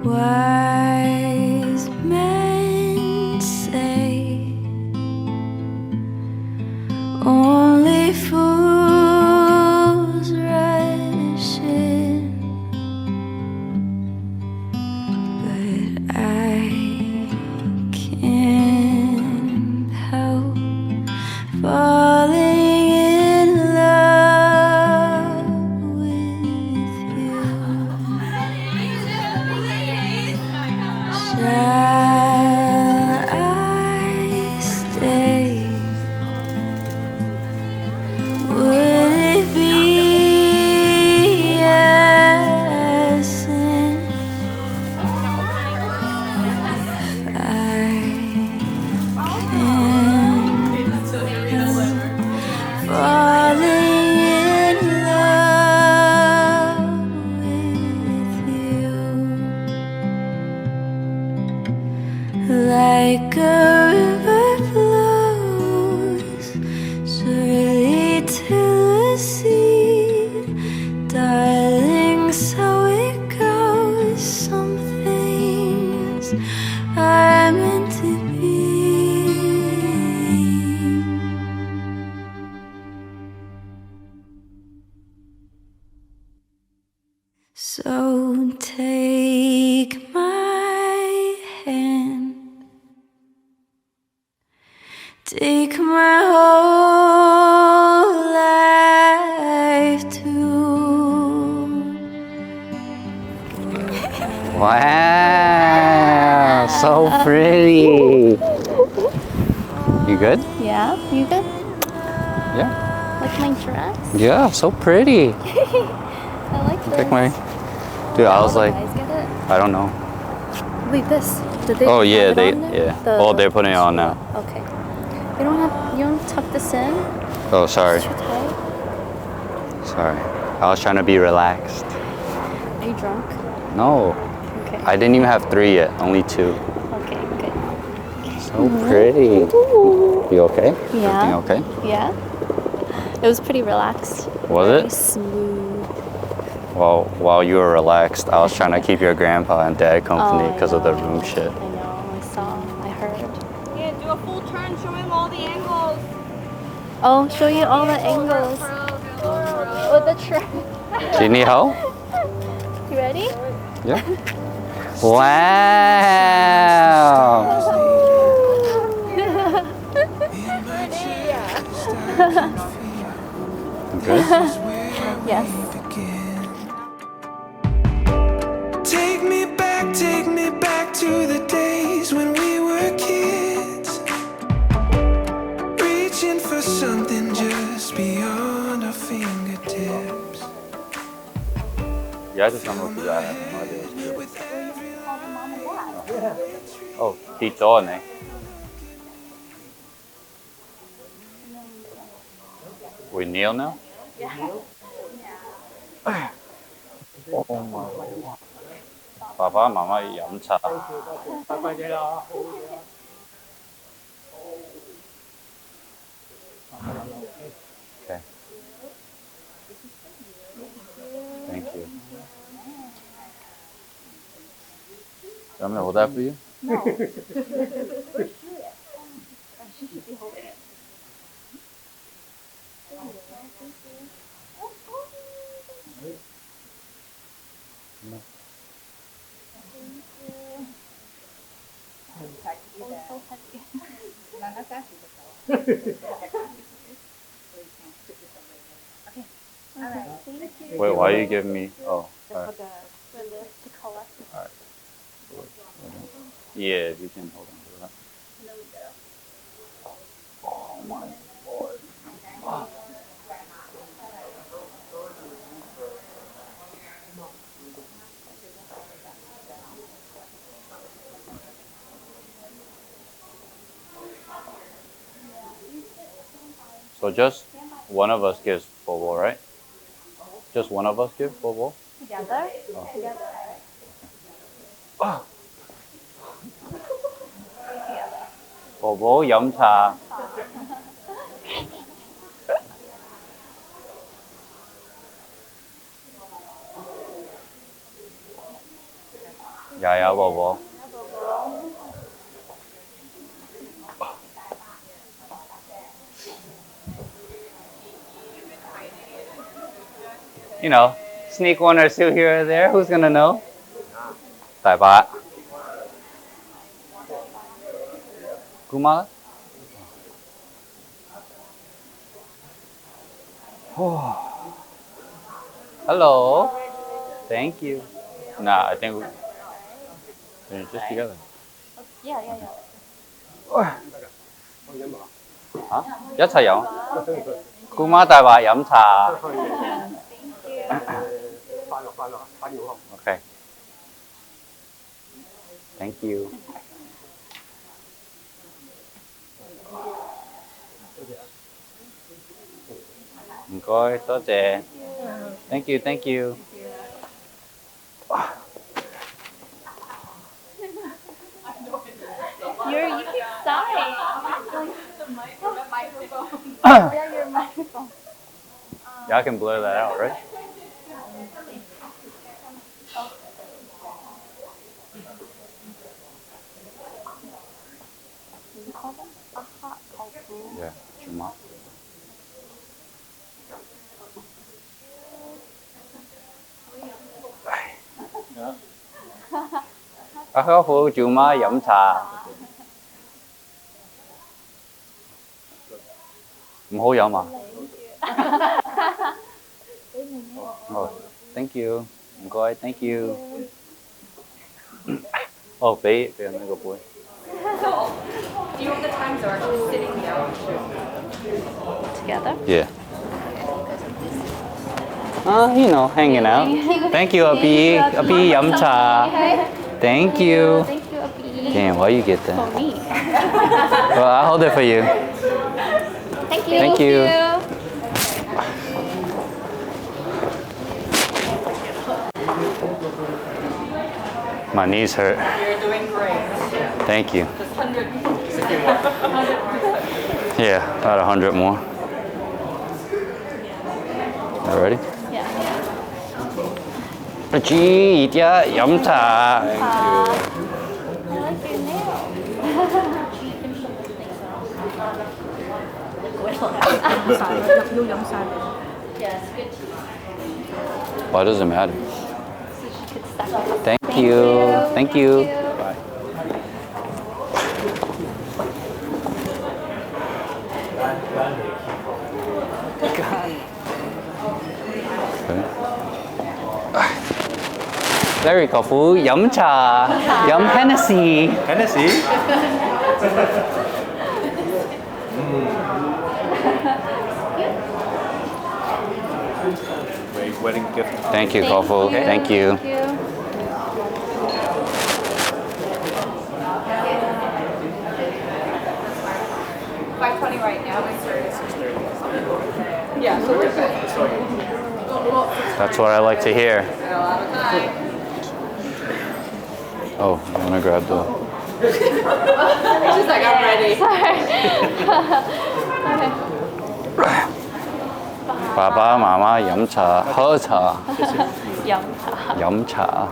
Wise men say only fools rush in, but I can't help falling in love with you. Shall I stay? Would it be a sin if I can't falling in love with you? Like a river flows surely to the sea, darling, so it goes. Some things are meant to be. So take my hand, take my whole life too. Wow, so pretty. You good? Yeah, you good? Yeah. Like my dress? Yeah, so pretty. I like this. Pick my. Dude, I was All the like, guys get it? I don't know. Wait, this. Did they Oh have yeah, it they on there? yeah. Oh, they're putting it on now. Okay. You don't tuck this in? Oh, sorry. It's too tight. Sorry. I was trying to be relaxed. Are you drunk? No, Okay. I didn't even have 3 yet. Only 2. Okay, good. So pretty. You okay? Yeah. Everything okay? Yeah. It was pretty relaxed. Was Very it? smooth. Well, while you were relaxed, I was trying to keep your grandpa and dad company because of the room shit. I know. I saw. I heard. Yeah, do a full turn, show him all the angles. Oh, show you all the angles. With the tray. Do you need help? You ready? Yeah. Wow. Good? Yes. Take me back to the days when we were kids, reaching for something just beyond our fingertips. Yeah, I just don't know if you got it. Oh, dito ne. We kneel now? Yeah. Oh my God. Papa, Mama飲茶. Okay. Thank you. Do you want me to hold that for you? No. Wait, why are you giving me? Oh, alright. Alright. Yeah, you can hold on to that. Oh my Lord. Oh. So just one of us gives Bobo, right? Just one of us give Bobo? Together? Oh. Together. Oh. Bobo飲茶.呀呀宝宝。You know, sneak one or two here or there. Who's gonna know? 大把。姑妈。Oh. Hello. Thank you. Nah, I think we're just together. Yeah, yeah, yeah. 嚇？一齊飲。姑媽大話飲茶。Okay. Thank you. 唔該，多謝。Thank you, thank you. You keep sighing. Yeah, your microphone. Y'all can blur that out, right? You call them a hot cold. Yeah, cuma. Các phụ cuma飲茶。唔好飲啊！哦 ，thank you，唔該 ，thank you。哦，俾人那個杯。Do you want the times or just sitting down? Together? Yeah. You know, hanging out. Thank you, Abi. Abi飲茶。Thank you. Thank you, Abby. Damn, why you get that? For me. Well, I'll hold it for you. Thank you. Thank you. My knees hurt. You're doing great. Thank you. Just 100. Yeah, about 100 more. All ready? Yeah. Gee, eat ya, yum cha. I like your nails. Yes, good. Why does it matter? So she could stack it. Thank you. Thank you. Bye. Larry 舅父飲茶，飲 Hennessy。Hennessy? Great wedding gift. Thank you, 舅父。Thank you. Thank you. $5.20 right now. We started at 6:30. Yeah, so we're good. That's what I like to hear. Got a lot of time. Oh, I'm gonna grab the. She's like, I'm ready. 爸爸媽媽飲茶，喝茶，飲茶。飲茶。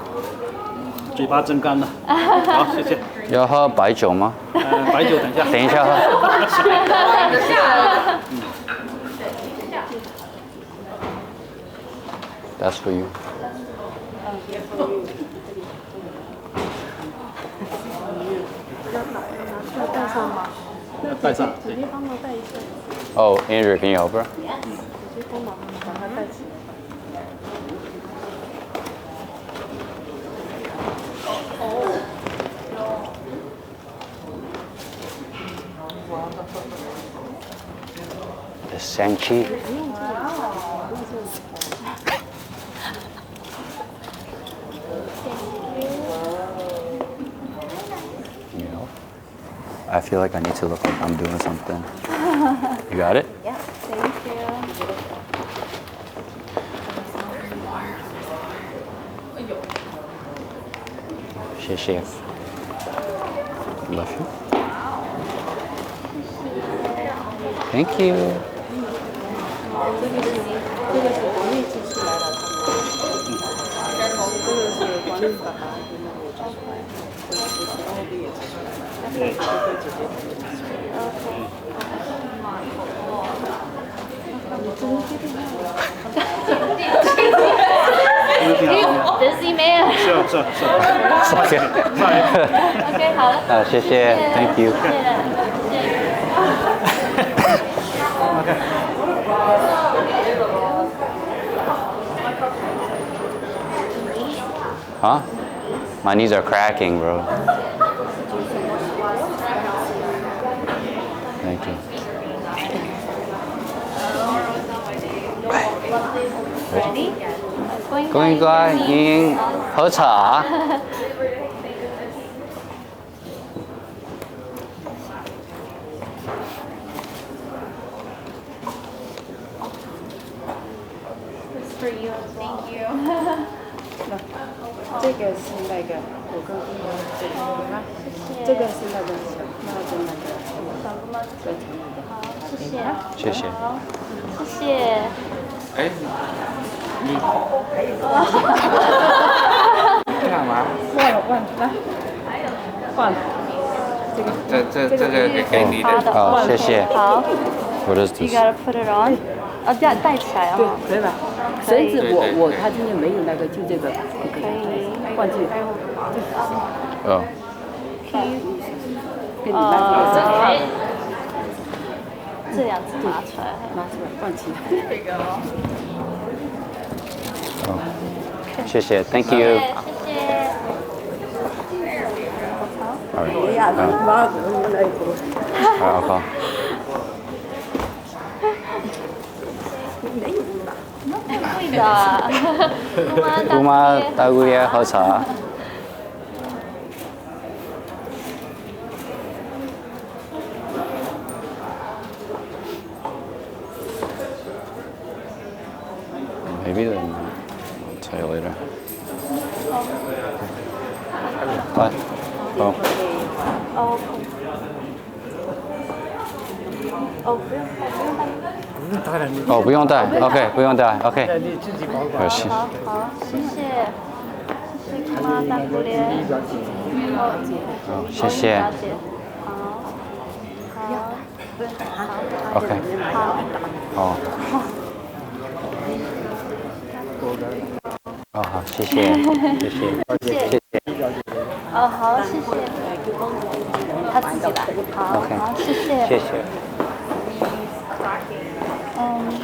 嘴巴真干了。好，谢谢。要喝白酒吗？白酒等一下。等一下喝。That's for you. 要带上。对。 Oh, Andrew, can you help her? The Sanchi. You know, I feel like I need to look like I'm doing something. You got it? Yeah, thank you. 谢谢。Love you. Thank you. 这个是管理爸爸跟那个就是 Busy man。是。OK。OK， 好了。谢谢 ，Thank you。Huh? My knees are cracking, bro. Thank you. Ready? 公关迎喝茶。This for you. Thank you. 这个是那个我刚刚这个吗？这个是那个小帽子那个小帽子。最长的。好，谢谢。谢谢。好，谢谢。哎，你干嘛？忘了，换了。这个给你的。好，谢谢。好。What is You this? gotta put it on. 啊，这样戴起来对哦。，可以吧？绳子他今天没有那个，就这个可以。换季。哦。给你拿这个绳子，这样子拿出来。拿出来换起来。谢谢 ，Thank you。谢谢。好，好。会的。姑妈大姑爷喝茶。Maybe then I'll tell you later. Bye. Oh. 哦。哦，不用带。哦，不用带，OK，不用带，OK。你自己保管。可惜。好，谢谢。谢谢妈大姑爷。好，谢谢。了解。好。好。 OK。好。哦，好，谢谢，谢谢，谢谢。哦，好，谢谢。他自己来。好， OK 好，谢谢。谢谢。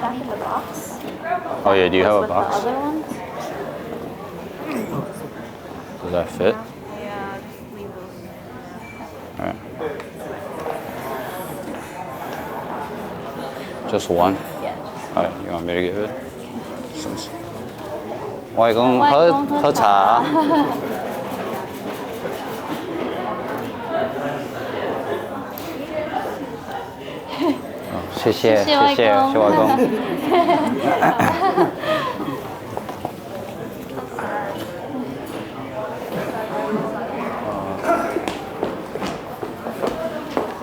Back in the box. Oh yeah, do you have a With the box? other ones? Does that fit? Yeah, just leave those. Alright. Just one? Yeah. Alright, you want me to give it? 外公喝茶。谢谢，谢谢，谢外公。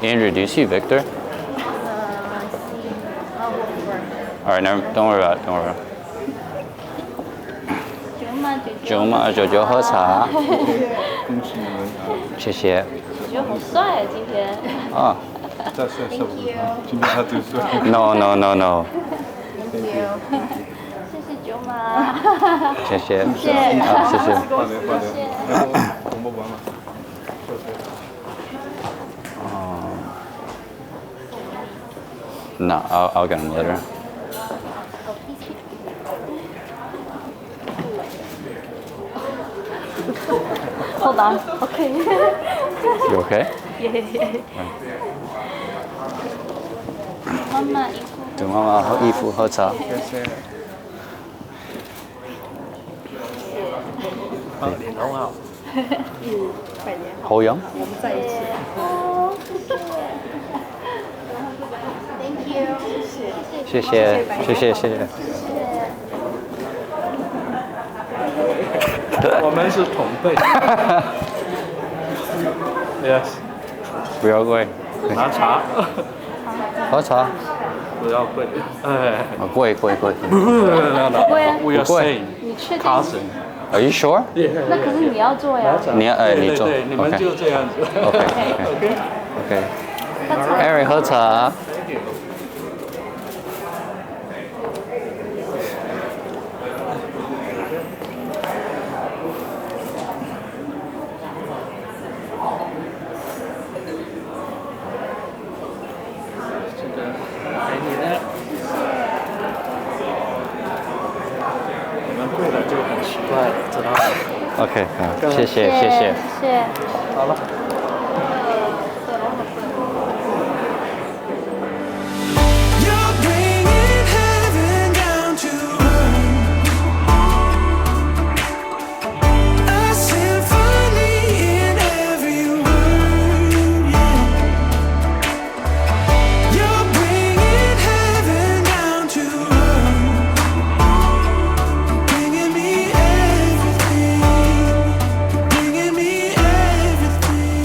Andrew, do you see Victor? All right, never, don't worry about it. Don't worry about it. 舅妈，舅舅喝茶。谢谢。我觉得很帅今天。啊。这是什么？今天他读书。No, no, no, no. Thank you. 谢谢舅妈。谢谢。谢谢。啊，谢谢。我们完了。No, I'll get him later. Hold on. Okay. You okay? Yeah. 妈妈衣服。等妈妈喝衣服喝茶。脸很好。好飲？我们在一起。哦，谢谢。Thank you. 謝謝，謝謝，謝謝。我們是同輩。Yes。不要貴。拿茶。喝茶。不要貴。哎。貴貴貴。不會啊。 We are saying 你確定？ cousin。Are you sure？那可是你要做呀。你要你做。对，你们就这样子。 OK OK。Aaron 喝茶。给你的。你们贵了就很奇怪，知道吗？ OK， 好，谢谢谢谢。好了。 You're bringing heaven down to earth. A symphony in every word, yeah. You're bringing heaven down to earth. Bringing me everything. Bringing me everything.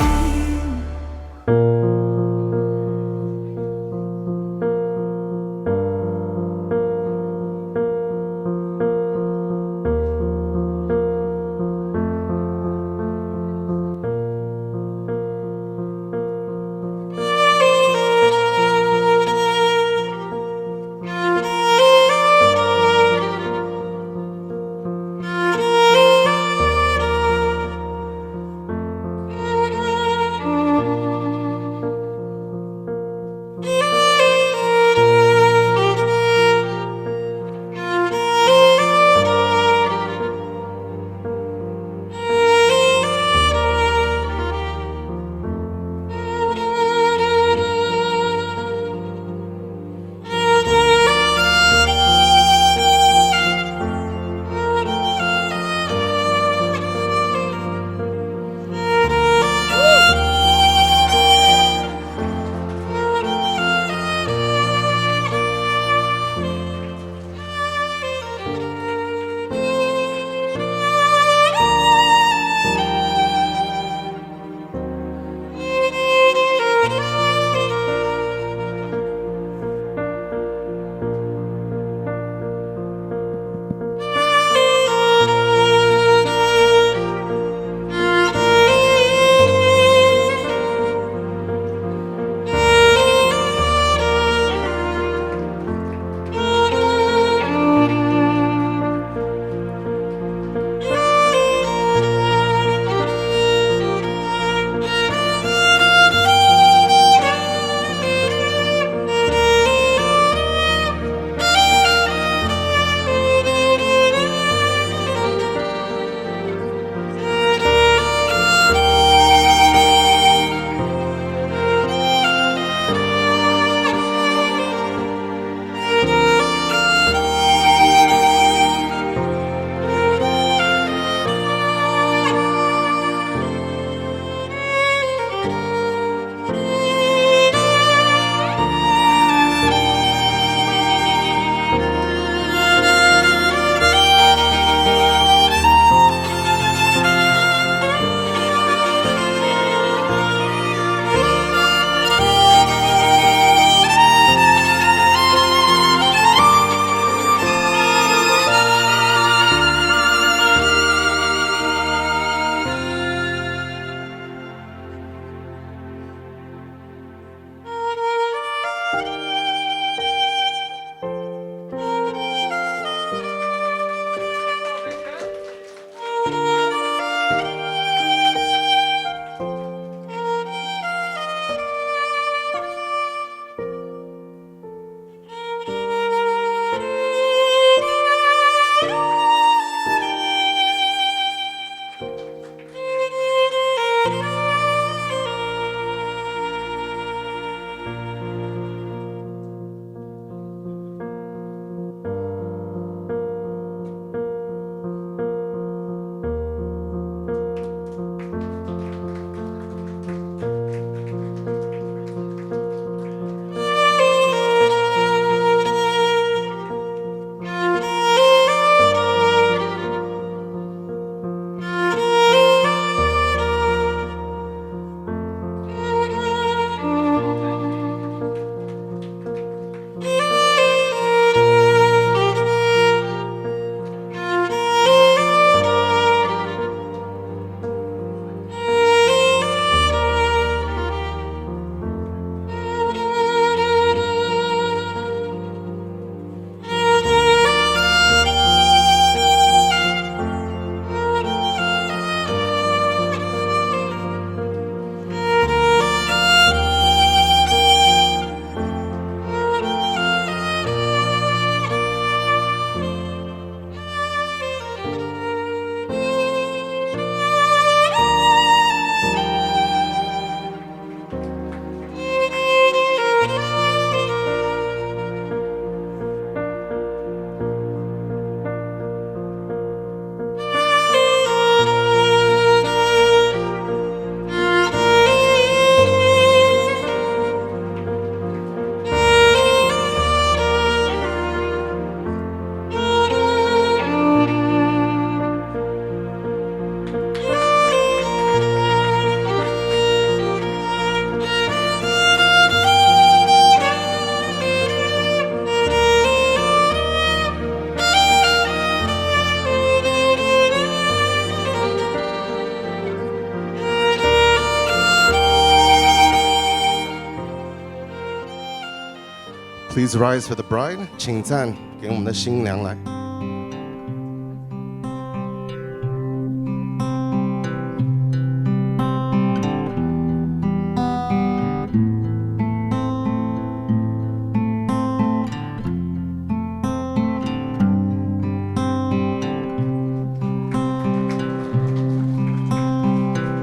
Please rise for the bride. 请站，给我们的新娘来。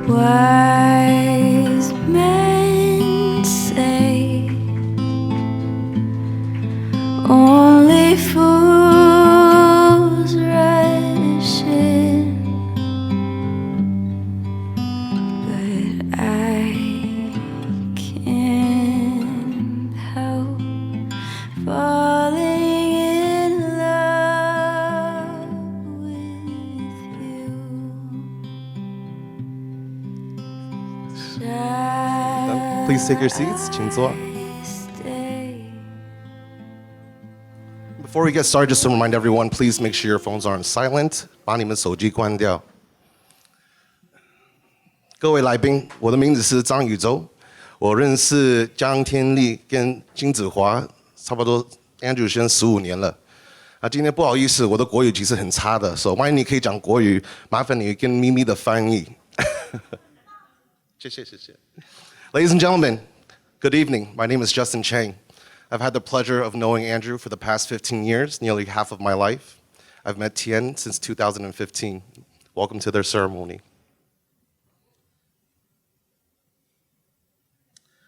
Wise men say only fools rush in, but I can't help falling in love with you. Please take your seats. 请坐。 Before we get started, just to remind everyone, please make sure your phones are on silent. 把你们手机关掉。各位来宾，我的名字是张宇洲，我认识江天丽跟金子华差不多 Andrew 先15年了。今天不好意思，我的国语其实很差的，所以万一你可以讲国语，麻烦你跟咪咪的翻译。谢谢。Ladies and gentlemen, good evening. My name is Justin Chang. I've had the pleasure of knowing Andrew for the past 15 years, nearly half of my life. I've met Tian since 2015. Welcome to their ceremony.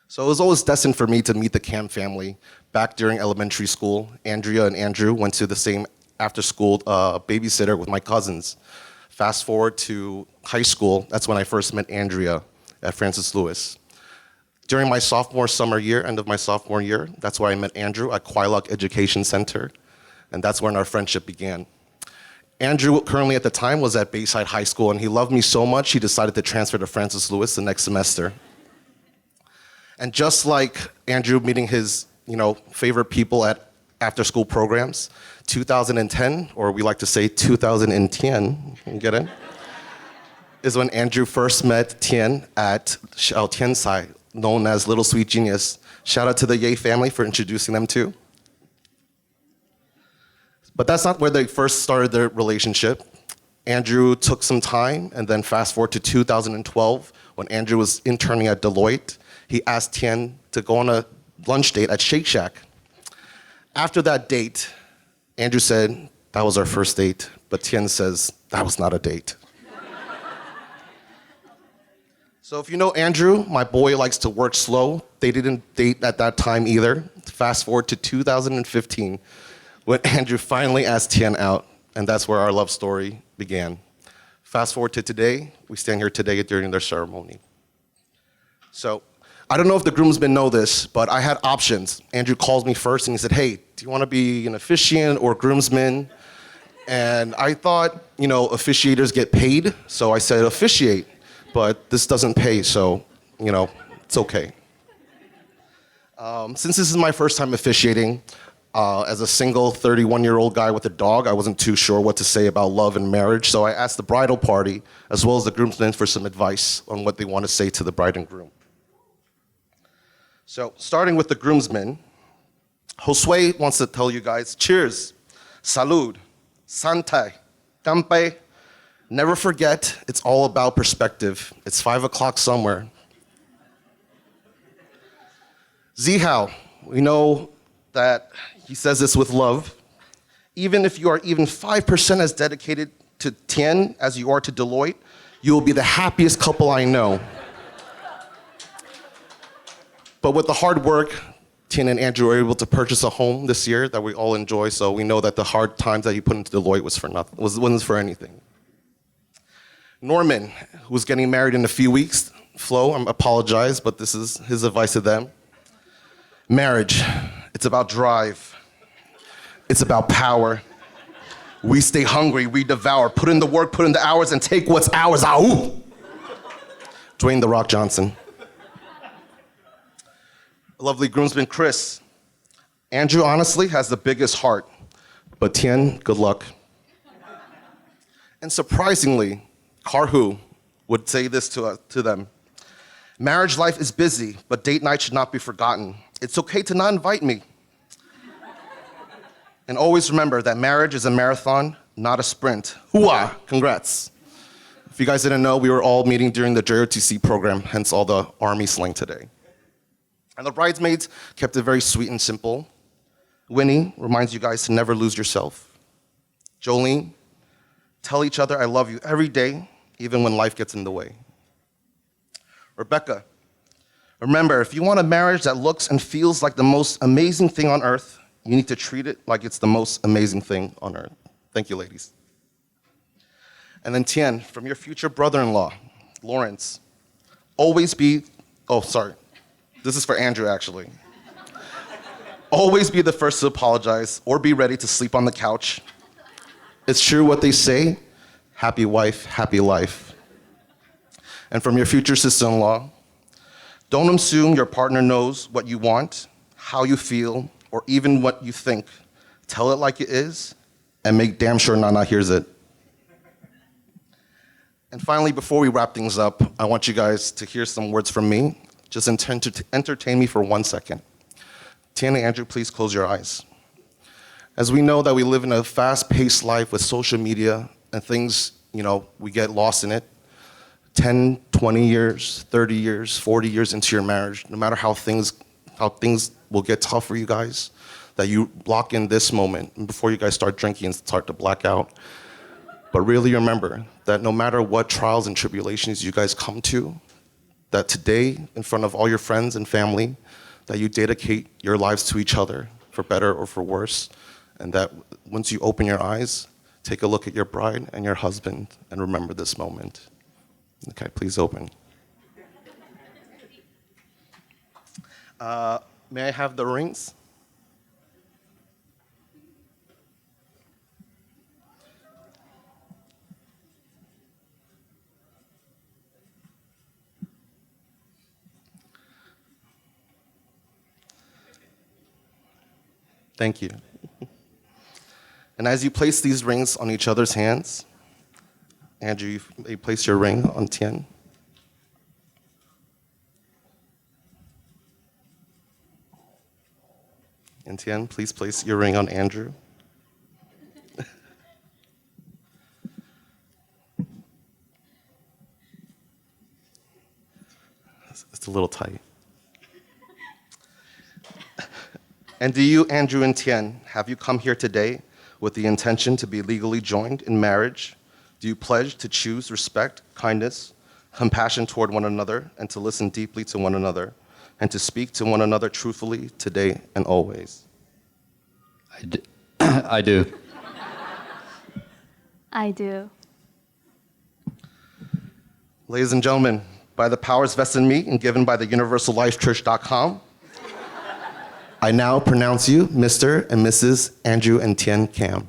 So it was always destined for me to meet the Cam family. Back during elementary school, Andrea and Andrew went to the same after-school babysitter with my cousins. Fast forward to high school, that's when I first met Andrea at Francis Lewis. During my sophomore summer year, end of my sophomore year, that's where I met Andrew at Quailuck Education Center, and that's when our friendship began. Andrew, currently at the time, was at Bayside High School, and he loved me so much, he decided to transfer to Francis Lewis the next semester. And just like Andrew meeting his, favorite people at after-school programs, 2010, or we like to say 2010, you get it? Is when Andrew first met Tian at Tiansai, known as Little Sweet Genius. Shout out to the Ye family for introducing them too. But that's not where they first started their relationship. Andrew took some time, and then fast forward to 2012, when Andrew was interning at Deloitte, he asked Tian to go on a lunch date at Shake Shack. After that date, Andrew said, that was our first date, but Tian says, that was not a date. So if you know Andrew, my boy likes to work slow. They didn't date at that time either. Fast forward to 2015, when Andrew finally asked Tian out, and that's where our love story began. Fast forward to today, we stand here today during their ceremony. So I don't know if the groomsmen know this, but I had options. Andrew calls me first and he said, hey, do you want to be an officiant or groomsman? And I thought, officiators get paid, so I said officiate. But this doesn't pay, so, it's okay. Since this is my first time officiating, as a single 31-year-old guy with a dog, I wasn't too sure what to say about love and marriage, so I asked the bridal party, as well as the groomsmen, for some advice on what they want to say to the bride and groom. So, starting with the groomsmen, Josue wants to tell you guys, cheers, salud, santai, kanpai. Never forget, it's all about perspective. It's 5 o'clock somewhere. Zihao, we know that he says this with love. Even if you are even 5% as dedicated to Tian as you are to Deloitte, you will be the happiest couple I know. But with the hard work, Tian and Andrew were able to purchase a home this year that we all enjoy, so we know that the hard times that you put into Deloitte was for nothing, wasn't for anything. Norman, who's getting married in a few weeks. Flo, I apologize, but this is his advice to them. Marriage, it's about drive. It's about power. We stay hungry, we devour. Put in the work, put in the hours, and take what's ours. Ahoo! Dwayne "The Rock" Johnson. Lovely groomsman Chris. Andrew honestly has the biggest heart, but Tian, good luck. And surprisingly, Karhu would say this to them. Marriage life is busy, but date night should not be forgotten. It's okay to not invite me. And always remember that marriage is a marathon, not a sprint. Hooah! Congrats. If you guys didn't know, we were all meeting during the JOTC program, hence all the Army slang today. And the bridesmaids kept it very sweet and simple. Winnie reminds you guys to never lose yourself. Jolene, tell each other I love you every day, even when life gets in the way. Rebecca, remember, if you want a marriage that looks and feels like the most amazing thing on earth, you need to treat it like it's the most amazing thing on earth. Thank you, ladies. And then Tian, from your future brother-in-law, Lawrence, always be, oh, sorry. This is for Andrew, actually. Always be the first to apologize or be ready to sleep on the couch. It's true what they say, happy wife, happy life. And from your future sister-in-law, don't assume your partner knows what you want, how you feel, or even what you think. Tell it like it is, and make damn sure Nana hears it. And finally, before we wrap things up, I want you guys to hear some words from me. Just entertain me for 1 second. Tian and Andrew, please close your eyes. As we know that we live in a fast-paced life with social media and things, we get lost in it. 10, 20 years, 30 years, 40 years into your marriage, no matter how things will get tough for you guys, that you lock in this moment before you guys start drinking and start to black out. But really remember that no matter what trials and tribulations you guys come to, that today, in front of all your friends and family, that you dedicate your lives to each other, for better or for worse, and that once you open your eyes, take a look at your bride and your husband and remember this moment. Okay, please open. May I have the rings? Thank you. And as you place these rings on each other's hands, Andrew, you may place your ring on Tian. And Tian, please place your ring on Andrew. It's a little tight. And do you, Andrew and Tian, have you come here today with the intention to be legally joined in marriage? Do you pledge to choose respect, kindness, compassion toward one another, and to listen deeply to one another, and to speak to one another truthfully today and always? I do. I do. Ladies and gentlemen, by the powers vested in me and given by the universallifechurch.com, I now pronounce you Mr. and Mrs. Andrew and Tian Kam.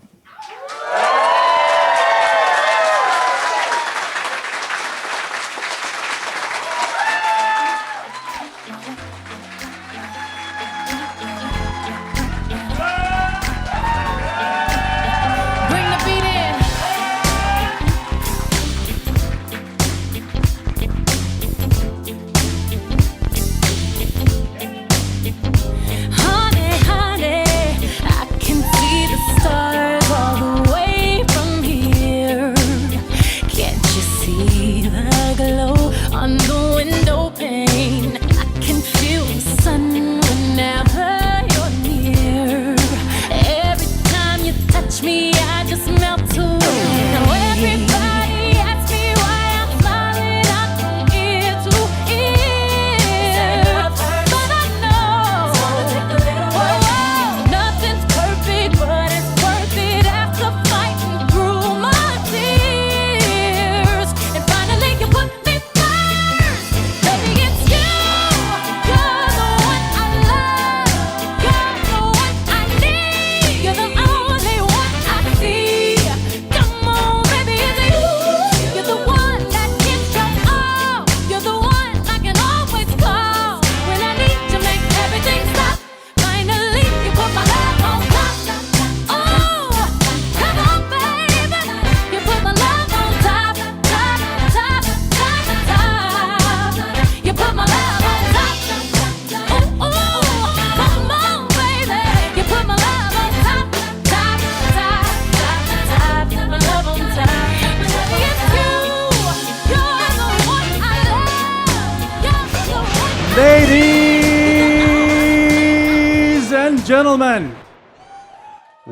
Bring the beat in. Honey, honey, I can see the stars gentlemen,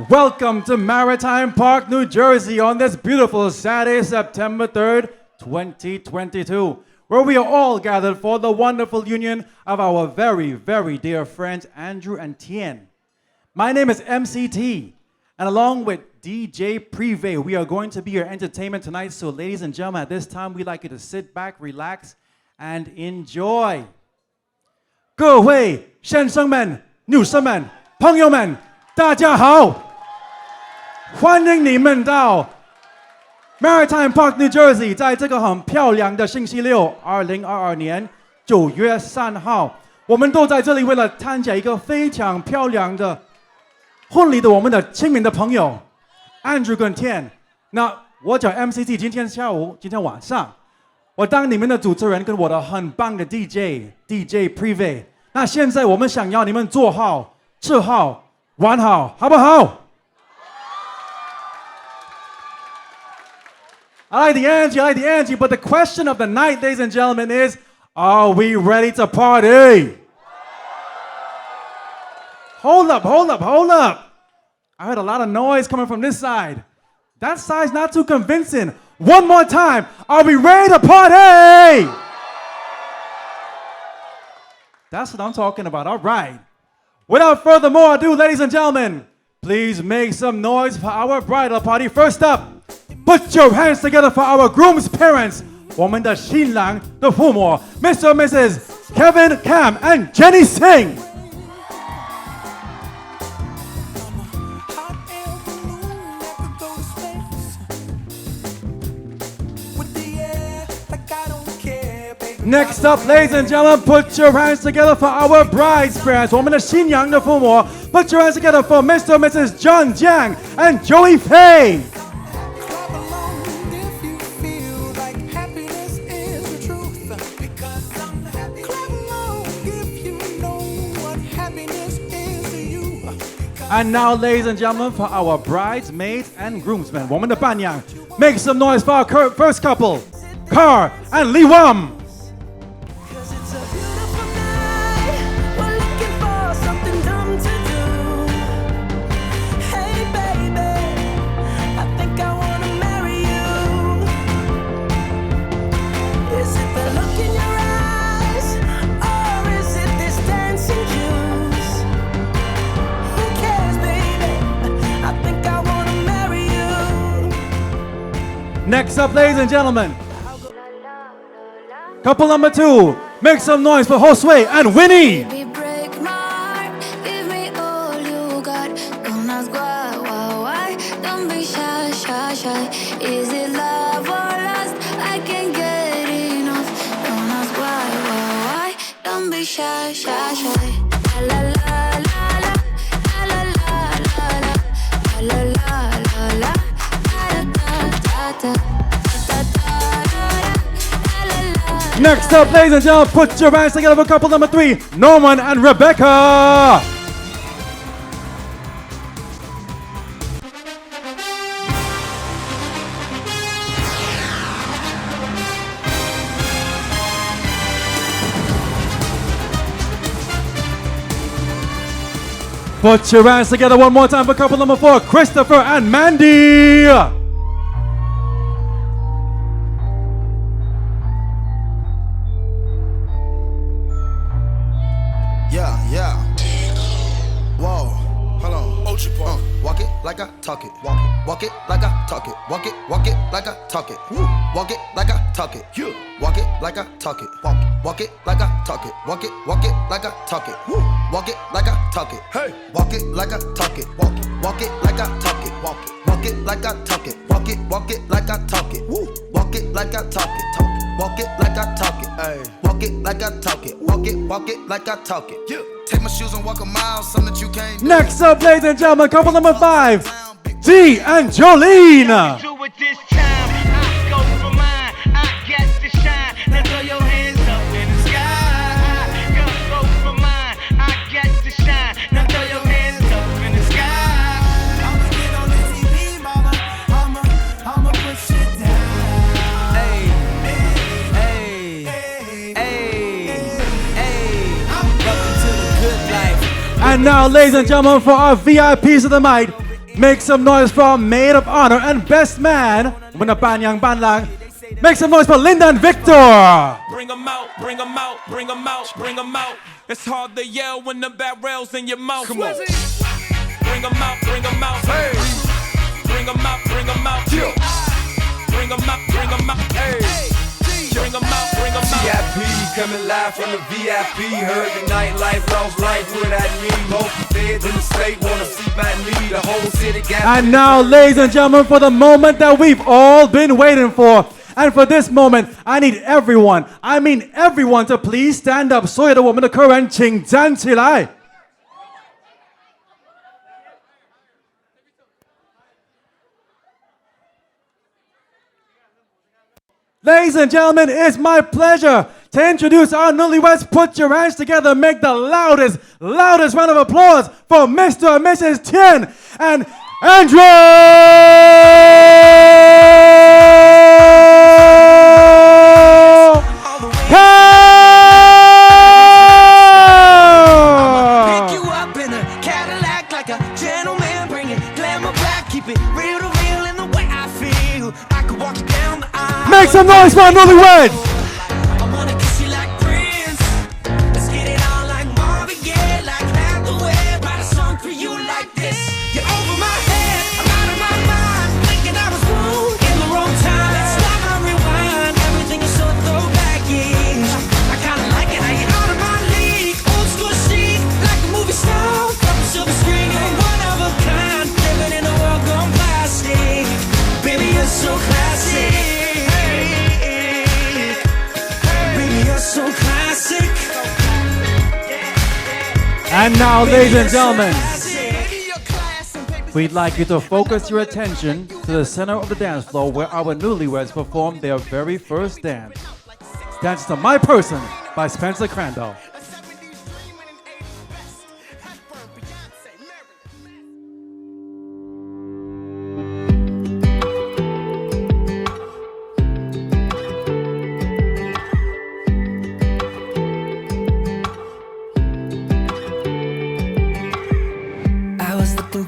welcome to Maritime Park, New Jersey on this beautiful Saturday, September 3rd, 2022, where we are all gathered for the wonderful union of our very, very dear friends Andrew and Tian. My name is MCT, and along with DJ Privé, we are going to be your entertainment tonight. So ladies and gentlemen, at this time, we'd like you to sit back, relax, and enjoy. 各位先生们、女生们、朋友们，大家好！欢迎你们到 Maritime Park, New Jersey， 在这个很漂亮的星期六，2022年9月3号，我们都在这里为了参加一个非常漂亮的婚礼的我们的亲密的朋友 Andrew 跟 Tian。那我叫 MCT， 今天晚上，我当你们的主持人跟我的很棒的 DJ Privé。那现在我们想要你们做好、吃好、玩好，好不好？I like the energy, but the question of the night, ladies and gentlemen, is, are we ready to party? Hold up. I heard a lot of noise coming from this side. That side's not too convincing. One more time, are we ready to party? That's what I'm talking about, all right. Without further more ado, ladies and gentlemen, please make some noise for our bridal party. First up, put your hands together for our groom's parents, 我们的新郎的父母 Mr. and Mrs. Kevin, Cam, and Jenny Singh. Next up, ladies and gentlemen, put your hands together for our bride's parents, 我们的新娘的父母 Put your hands together for Mr. and Mrs. John Jiang and Joey Fei. And now, ladies and gentlemen, for our bridesmaids and groomsmen, 我们的伴娘 Make some noise for our first couple, Carr and Lee Wam. Next up, ladies and gentlemen, couple number 2, make some noise for Josue and Winnie. Is it love or lust? I can't get enough. Don't ask why. Don't be shy. La la la la, la la la la, la la la la. Next up, ladies and gentlemen, put your hands together for couple number 3, Norman and Rebecca. Put your hands together one more time for couple number 4, Christopher and Mandy. Yeah. Whoa, hold on. Walk it like I talk it. Walk it like I talk it. Walk it like I talk it. Walk it like I talk it. Walk it like I talk it. Walk it like I talk it. Walk it like I talk it. Walk it like I talk it. Hey, walk it like I talk it. Walk it like I talk it. Walk it like I talk it. Walk it like I talk it. Walk it like I talk it. Walk it like I talk it. Hey, walk it like I talk it. Walk it like I talk it. Take my shoes and walk a mile, something that you can't do. Next up, ladies and gentlemen, couple number 5, T and Jolene. And now, ladies and gentlemen, for our VIPs of the night, make some noise for our Maid of Honor and Best Man. Make some noise for Linda and Victor. Bring them out, bring them out, bring them out, bring them out. It's hard to yell when the barrel's in your mouth. Come on. Bring them out, bring them out. Hey. Bring them out, bring them out. Yeah. Bring them out, bring them out. Hey. Bring them out, bring them out. VIP coming live from the VIP. Heard the nightlife, lost life without me. Most feds in the state wanna see my knee. The whole city got. And now, ladies and gentlemen, for the moment that we've all been waiting for. And for this moment, I need everyone, I mean everyone, to please stand up. 所有的我们的客人请站起来。Ladies and gentlemen, it's my pleasure to introduce our newlyweds. Put your hands together, make the loudest round of applause for Mr. and Mrs. Tian and Andrew! Pick you up in a Cadillac like a gentleman, bring it glamour back, keep it real to real in the way I feel. I could walk you down the aisle. Make some noise for our newlyweds! I wanna kiss you like Prince. Let's get it on like Marvin Gaye, like Hathaway. Write a song for you like this. You're over my head, I'm out of my mind, thinking I was wrong in the wrong time. Let's stop and rewind. Everything is so throwback-ish. I kinda like it how you're out of my league. Old school chic, like a movie star from a silver screen. You're one of a kind, living in a world gone plastic. Baby, you're so classic. So classic. And now, ladies and gentlemen, we'd like you to focus your attention to the center of the dance floor where our newlyweds perform their very first dance. Dance to My Person by Spencer Crandall.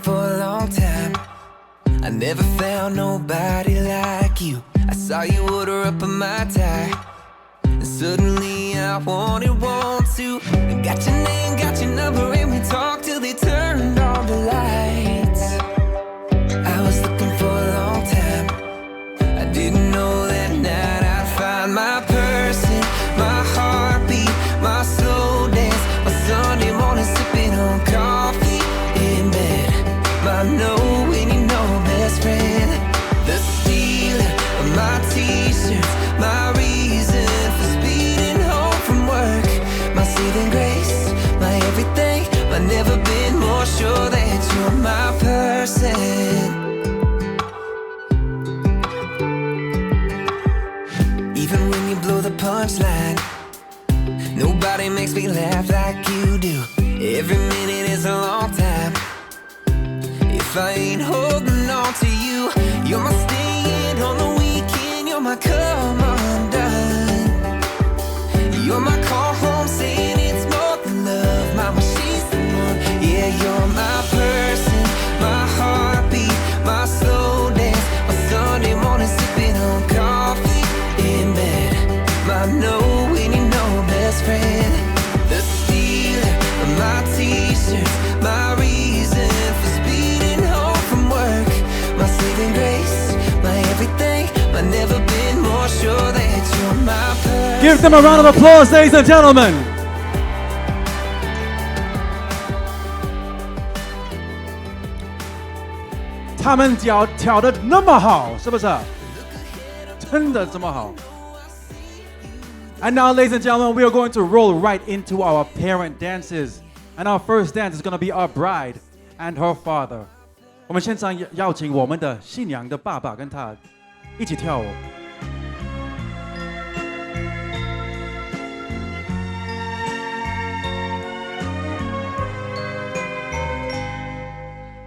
For a long time, I never found nobody like you. I saw you order up a Mai Tai, and suddenly I want to. I got your name, got your number, and we talked till they turned on the lights. I was looking for a long time. I didn't know that night I'd find my person, my heartbeat, my slow dance, my Sunday morning sipping on coffee in bed. I know when you know best friend, the stealer of my t-shirts, my reason for speeding home from work, my saving grace, my everything, I've never been more sure that you're my person. Even when you blow the punchline, nobody makes me laugh like you do. Every minute is a long time. If I ain't holding on to you, you're my staying on the weekend, you're my come undone. You're my call home saying it's more than love, mama, she's the one. Yeah, you're my person, my heartbeat, my slow dance, my Sunday morning sipping on coffee in bed. My know when you know best friend, the stealer of my t-shirts, my reason for speeding home from work, my saving grace, my everything, I've never been more sure that you're my person. Give them a round of applause, ladies and gentlemen.他们脚跳得那么好，是不是？真的这么好？ And now, ladies and gentlemen, we are going to roll right into our parent dances. And our first dance is going to be our bride and her father. 我们现场邀请我们的新娘的爸爸跟他一起跳舞。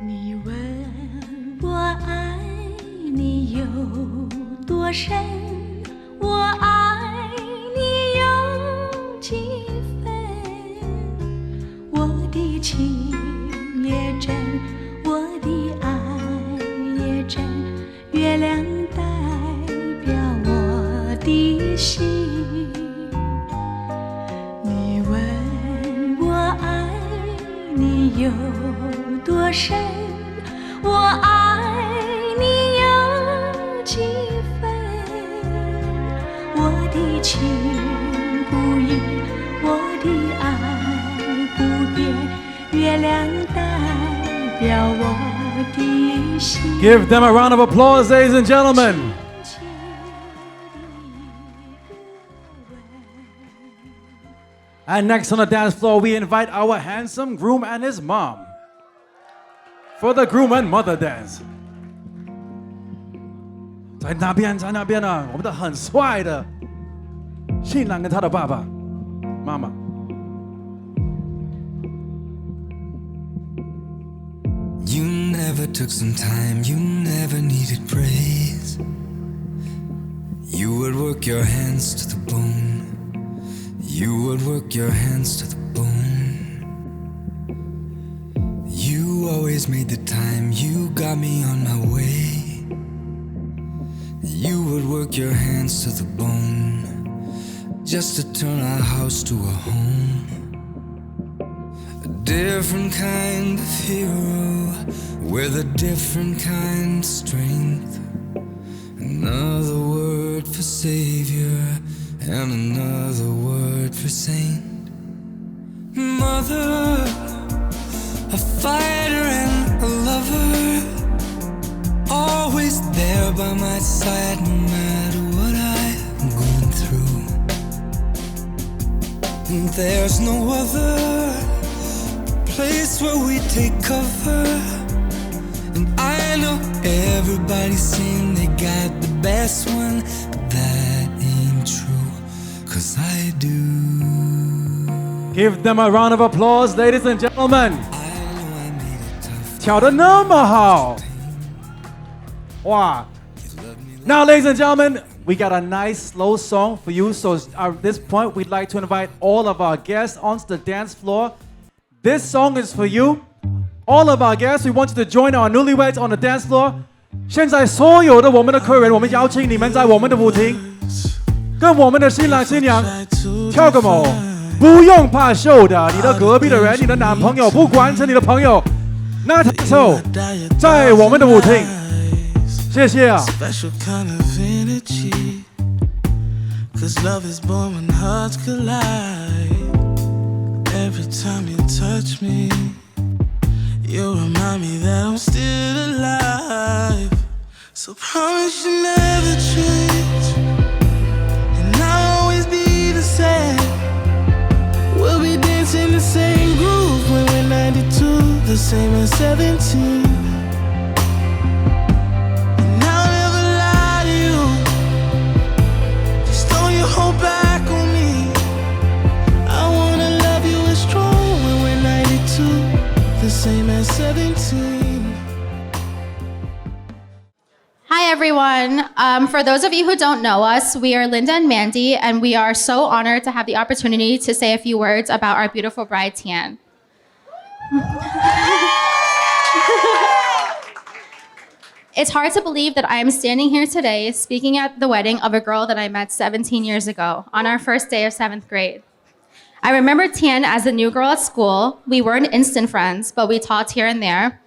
你问我爱你有多深，我爱你有几分，我的情月亮代表我的心。你问我爱你有多深，我爱你有几分？我的情不移，我的爱不变，月亮代表我的心。Give them a round of applause, ladies and gentlemen. And next on the dance floor, we invite our handsome groom and his mom for the groom and mother dance. 在那边呢，我们的很帅的新郎跟他的爸爸妈妈。You never took some time, you never needed praise. You would work your hands to the bone. You would work your hands to the bone. You always made the time, you got me on my way. You would work your hands to the bone, just to turn our house to a home. A different kind of hero, with a different kind of strength. Another word for savior, and another word for saint. Mother, a fighter and a lover, always there by my side no matter what I'm going through. And there's no other place where we take cover. And I know everybody's saying they got the best one, but that ain't true, 'cause I do. Give them a round of applause, ladies and gentlemen. 跳得那么好，哇！ Now, ladies and gentlemen, we got a nice slow song for you. So at this point, we'd like to invite all of our guests onto the dance floor. This song is for you. All of our guests, we want you to join our newlyweds on the dance floor. 现在所有的我们的客人，我们邀请你们在我们的舞厅，跟我们的新郎新娘跳个舞，不用怕羞的。你的隔壁的人，你的男朋友，不管是你的朋友，那时候在我们的舞厅，谢谢啊。 Special kind of energy, 'cause love is born when hearts collide. Every time you touch me, you remind me that I'm still alive. So promise you never change, and I'll always be the same. We'll be dancing the same groove when we're 92, the same as 17. And I'll never lie to you, just don't you hold back on me. I wanna love you as strong when we're 92, the same as 17. Hi everyone. For those of you who don't know us, we are Linda and Mandy, and we are so honored to have the opportunity to say a few words about our beautiful bride, Tian. It's hard to believe that I am standing here today speaking at the wedding of a girl that I met 17 years ago on our first day of 7th grade. I remember Tian as the new girl at school. We weren't instant friends, but we talked here and there,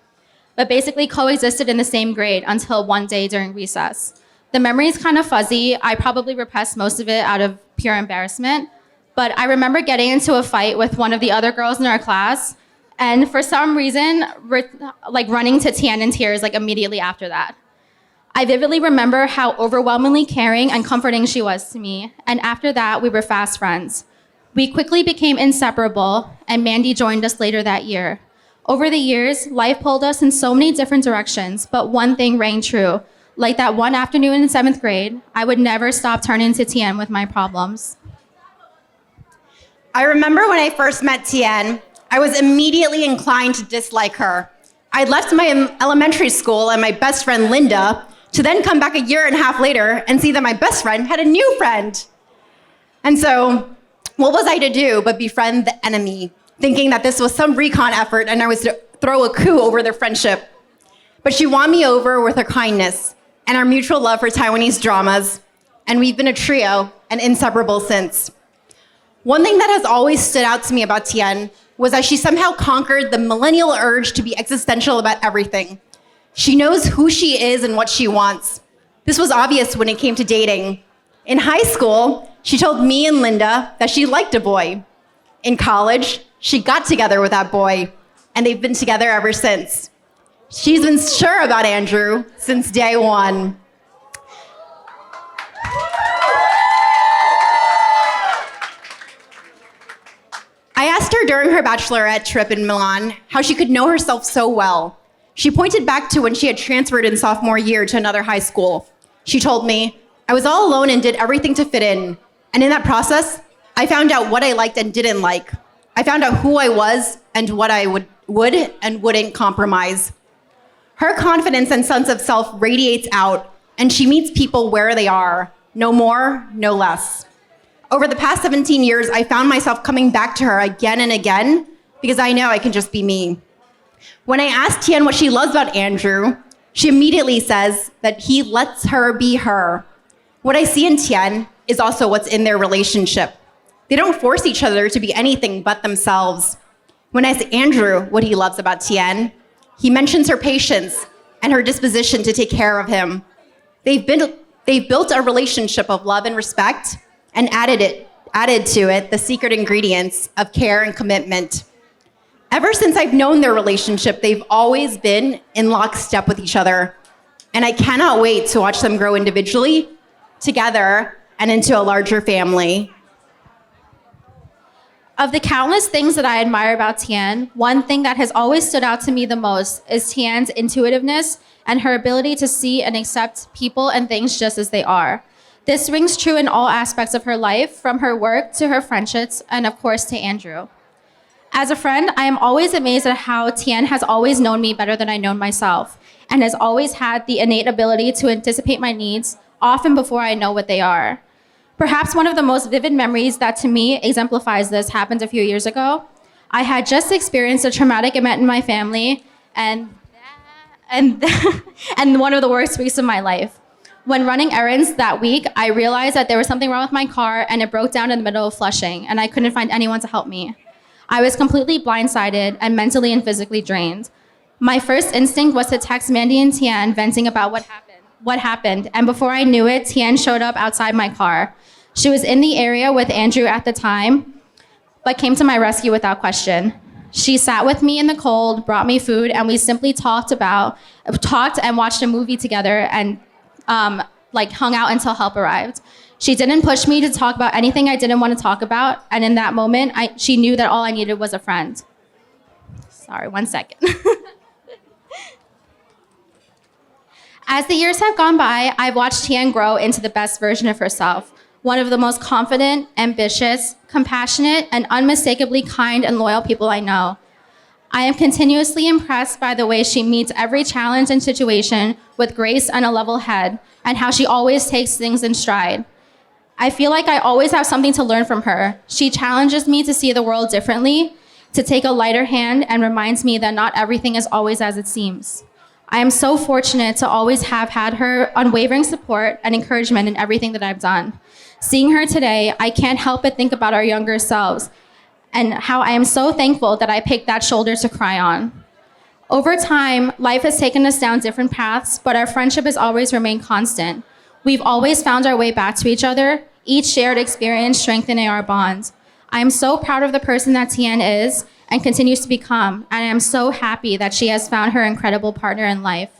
but basically coexisted in the same grade until one day during recess. The memory is kind of fuzzy. I probably repressed most of it out of pure embarrassment, but I remember getting into a fight with one of the other girls in our class, and for some reason, running to Tian in tears immediately after that. I vividly remember how overwhelmingly caring and comforting she was to me, and after that, we were fast friends. We quickly became inseparable, and Mandy joined us later that year. Over the years, life pulled us in so many different directions, but one thing rang true. Like that one afternoon in 7th grade, I would never stop turning to Tian with my problems. I remember when I first met Tian, I was immediately inclined to dislike her. I left my elementary school and my best friend Linda to then come back a year and a half later and see that my best friend had a new friend. And so, what was I to do but befriend the enemy, thinking that this was some recon effort and I was to throw a coup over their friendship? But she won me over with her kindness, and our mutual love for Taiwanese dramas, and we've been a trio and inseparable since. One thing that has always stood out to me about Tian was that she somehow conquered the millennial urge to be existential about everything. She knows who she is and what she wants. This was obvious when it came to dating. In high school, she told me and Linda that she liked a boy. In college, she got together with that boy, and they've been together ever since. She's been sure about Andrew since day one. I asked her during her bachelorette trip in Milan how she could know herself so well. She pointed back to when she had transferred in sophomore year to another high school. She told me, "I was all alone and did everything to fit in. And in that process, I found out what I liked and didn't like. I found out who I was and what I would and wouldn't compromise." Her confidence and sense of self radiates out, and she meets people where they are, no more, no less. Over the past 17 years, I found myself coming back to her again and again because I know I can just be me. When I asked Tian what she loves about Andrew, she immediately says that he lets her be her. What I see in Tian is also what's in their relationship. They don't force each other to be anything but themselves. When I ask Andrew what he loves about Tian, he mentions her patience and her disposition to take care of him. They've built a relationship of love and respect and added to it the secret ingredients of care and commitment. Ever since I've known their relationship, they've always been in lockstep with each other. And I cannot wait to watch them grow individually, together, and into a larger family. Of the countless things that I admire about Tian, one thing that has always stood out to me the most is Tian's intuitiveness and her ability to see and accept people and things just as they are. This rings true in all aspects of her life, from her work to her friendships, and of course to Andrew. As a friend, I am always amazed at how Tian has always known me better than I know myself, and has always had the innate ability to anticipate my needs, often before I know what they are. Perhaps one of the most vivid memories that to me exemplifies this happened a few years ago. I had just experienced a traumatic event in my family and one of the worst weeks of my life. When running errands that week, I realized that there was something wrong with my car and it broke down in the middle of Flushing, and I couldn't find anyone to help me. I was completely blindsided and mentally and physically drained. My first instinct was to text Mandy and Tian venting about what happened, and before I knew it, Tian showed up outside my car. She was in the area with Andrew at the time, but came to my rescue without question. She sat with me in the cold, brought me food, and we simply talked and watched a movie together and hung out until help arrived. She didn't push me to talk about anything I didn't want to talk about, and in that moment, she knew that all I needed was a friend. Sorry, 1 second. As the years have gone by, I've watched Tian grow into the best version of herself. One of the most confident, ambitious, compassionate, and unmistakably kind and loyal people I know. I am continuously impressed by the way she meets every challenge and situation with grace and a level head, and how she always takes things in stride. I feel like I always have something to learn from her. She challenges me to see the world differently, to take a lighter hand, and reminds me that not everything is always as it seems. I am so fortunate to always have had her unwavering support and encouragement in everything that I've done. Seeing her today, I can't help but think about our younger selves and how I am so thankful that I picked that shoulder to cry on. Over time, life has taken us down different paths, but our friendship has always remained constant. We've always found our way back to each other, each shared experience strengthening our bonds. I am so proud of the person that Tian is and continues to become, and I am so happy that she has found her incredible partner in life.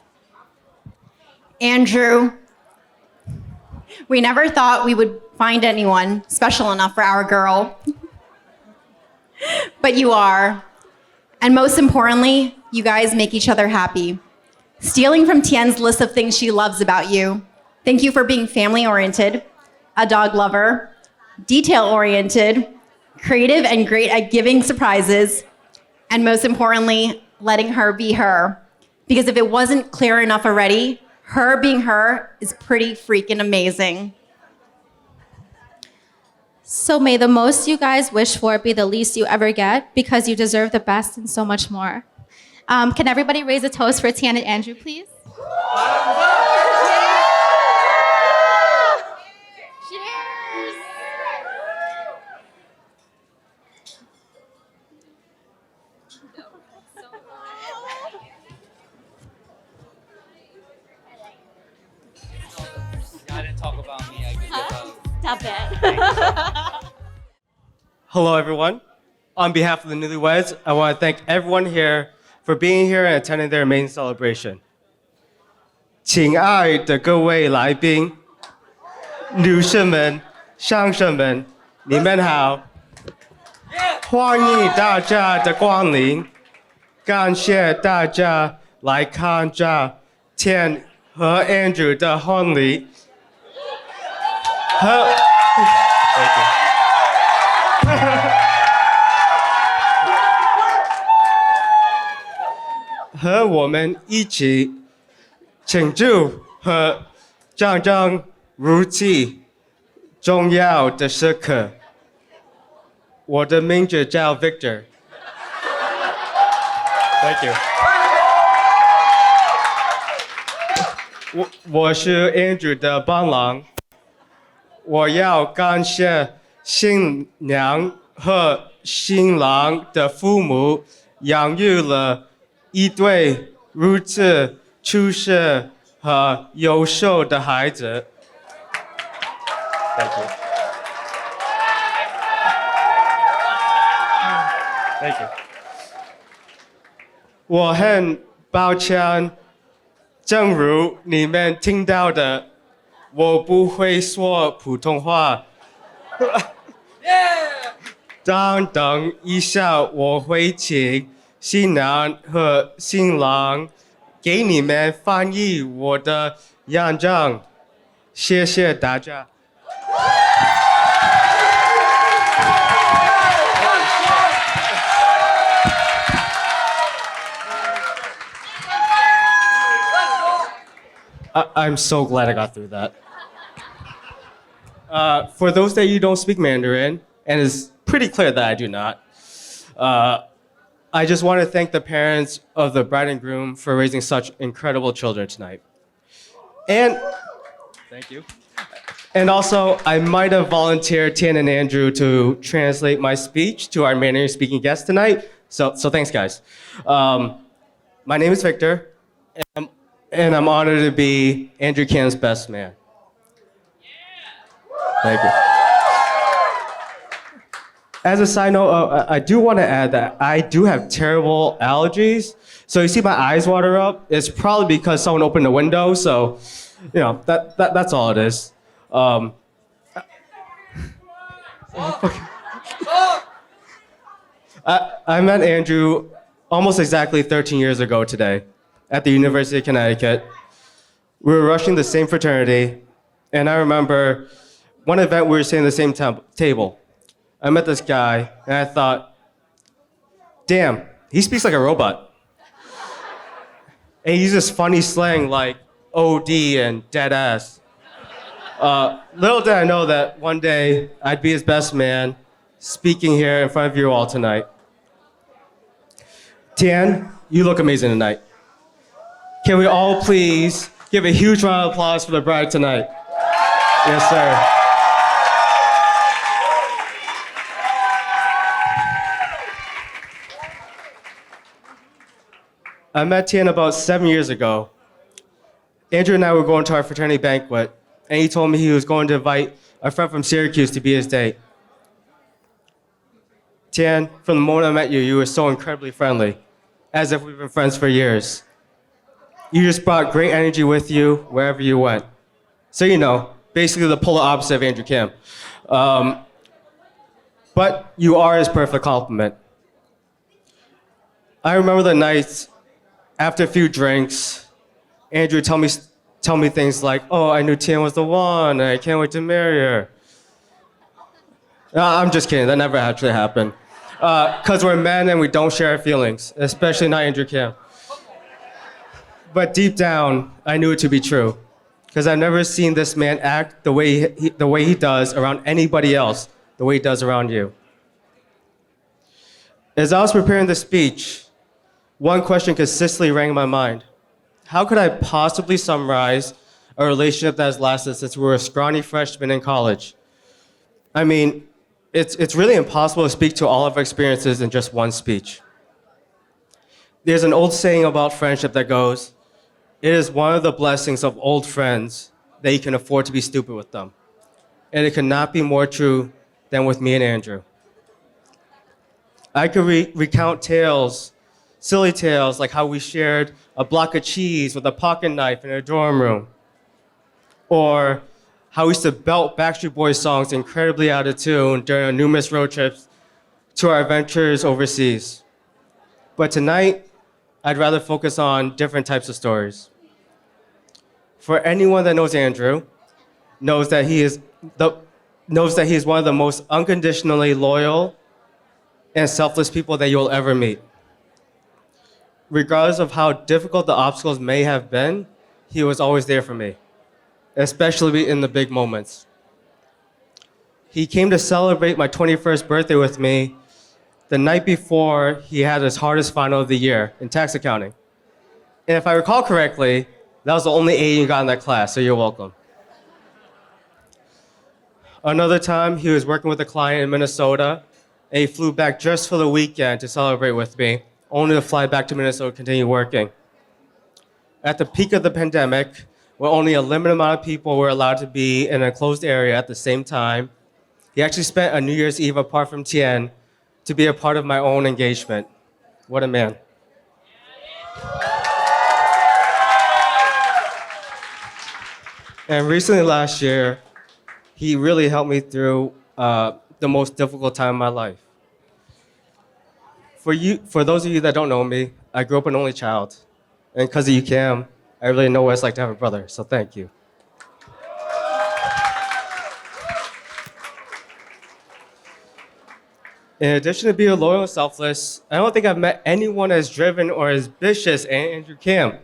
Andrew, we never thought we would find anyone special enough for our girl. But you are. And most importantly, you guys make each other happy. Stealing from Tian's list of things she loves about you, thank you for being family-oriented, a dog lover, detail-oriented, creative and great at giving surprises, and most importantly, letting her be her. Because if it wasn't clear enough already, her being her is pretty freaking amazing. So may the most you guys wish for be the least you ever get, because you deserve the best and so much more. Can everybody raise a toast for Tian and Andrew, please? Stop it. Hello, everyone. On behalf of the newlyweds, I want to thank everyone here for being here and attending their main celebration. 亲爱的各位来宾，女士们、先生们，你们好！欢迎大家的光临，感谢大家来看这 Tian 和 Andrew 的婚礼。和我们一起庆祝和见证如此重要的时刻。我的名字叫 Victor。Thank you。我是 Andrew 的伴郎。我要感谢新娘和新郎的父母养育了一对如此出色和优秀的孩子。Thank you. Thank you. 我很抱歉，正如你们听到的，我不会说普通话。等一下，我会请新娘和新郎给你们翻译我的演讲。谢谢大家。I'm so glad I got through that. For those that you don't speak Mandarin, and it's pretty clear that I do not, I just want to thank the parents of the bride and groom for raising such incredible children tonight. And thank you. And also, I might have volunteered Tian and Andrew to translate my speech to our Mandarin speaking guests tonight. So thanks, guys. My name is Victor, and I'm honored to be Andrew Cam's best man. Thank you. As a side note, I do want to add that I do have terrible allergies. So you see my eyes water up. It's probably because someone opened the window. So, you know, that's all it is. I met Andrew almost exactly 13 years ago today at the University of Connecticut. We were rushing the same fraternity, and I remember one event we were sitting at the same table. I met this guy, and I thought, damn, he speaks like a robot. And he uses funny slang like OD and dead ass. Little did I know that one day I'd be his best man, speaking here in front of you all tonight. Tian, you look amazing tonight. Can we all please give a huge round of applause for the bride tonight? Yes, sir. I met Tian about 7 years ago. Andrew and I were going to our fraternity banquet, and he told me he was going to invite a friend from Syracuse to be his date. Tian, from the moment I met you, you were so incredibly friendly, as if we've been friends for years. You just brought great energy with you wherever you went. So, you know, basically the polar opposite of Andrew Kim. But you are his perfect complement. I remember the nights after a few drinks, Andrew tell me things like, oh, I knew Tian was the one, and I can't wait to marry her. I'm just kidding, that never actually happened. Because we're men and we don't share our feelings, especially not Andrew Kim. But deep down, I knew it to be true, because I've never seen this man act the way he does around anybody else, the way he does around you. As I was preparing the speech, one question consistently rang in my mind. How could I possibly summarize a relationship that has lasted since we were scrawny freshmen in college? I mean, it's really impossible to speak to all of our experiences in just one speech. There's an old saying about friendship that goes, it is one of the blessings of old friends that you can afford to be stupid with them. And it could not be more true than with me and Andrew. I could recount tales, silly tales, like how we shared a block of cheese with a pocket knife in a dorm room, or how we used to belt Backstreet Boys songs incredibly out of tune during our numerous road trips to our adventures overseas. But tonight, I'd rather focus on different types of stories. For anyone that knows Andrew, knows that he is one of the most unconditionally loyal and selfless people that you'll ever meet. Regardless of how difficult the obstacles may have been, he was always there for me, especially in the big moments. He came to celebrate my 21st birthday with me the night before he had his hardest final of the year in tax accounting. And if I recall correctly, that was the only A you got in that class, so you're welcome. Another time, he was working with a client in Minnesota, and he flew back just for the weekend to celebrate with me, only to fly back to Minnesota to continue working. At the peak of the pandemic, where only a limited amount of people were allowed to be in an enclosed area at the same time, he actually spent a New Year's Eve apart from Tian to be a part of my own engagement. What a man. And recently last year, he really helped me through the most difficult time of my life. For those of you that don't know me, I grew up an only child. And because of you, Cam, I really know what it's like to have a brother, so thank you. In addition to being loyal and selfless, I don't think I've met anyone as driven or as ambitious as Andrew Cam.